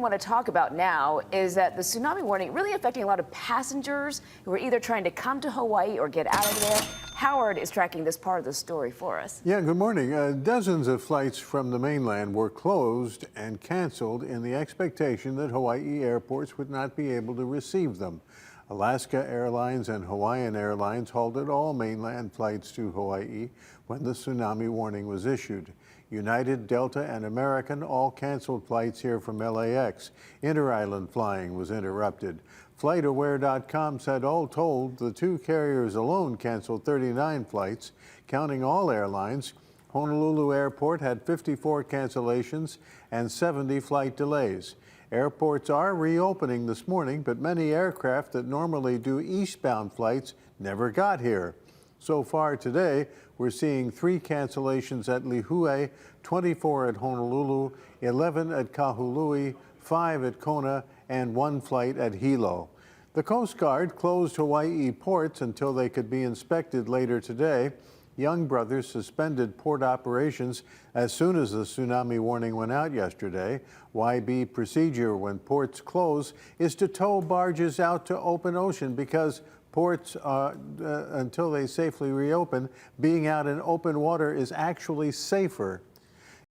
want to talk about now is that the tsunami warning really affecting a lot of passengers who are either trying to come to Hawaii or get out of there. Howard is tracking this part of the story for us. Yeah, good morning. Dozens of flights from the mainland were closed and canceled in the expectation that Hawaii airports would not be able to receive them. Alaska Airlines and Hawaiian Airlines halted all mainland flights to Hawaii when the tsunami warning was issued. United, Delta, and American all canceled flights here from LAX. Inter-island flying was interrupted. FlightAware.com said all told, the two carriers alone canceled 39 flights. Counting all airlines, Honolulu Airport had 54 cancellations and 70 flight delays. Airports are reopening this morning, but many aircraft that normally do eastbound flights never got here. So far today, we're seeing 3 cancellations at Lihue, 24 at Honolulu, 11 at Kahului, 5 at Kona, and 1 flight at Hilo. The Coast Guard closed Hawaii ports until they could be inspected later today. Young Brothers suspended port operations as soon as the tsunami warning went out yesterday. YB procedure when ports close is to tow barges out to open ocean because ports, until they safely reopen, being out in open water is actually safer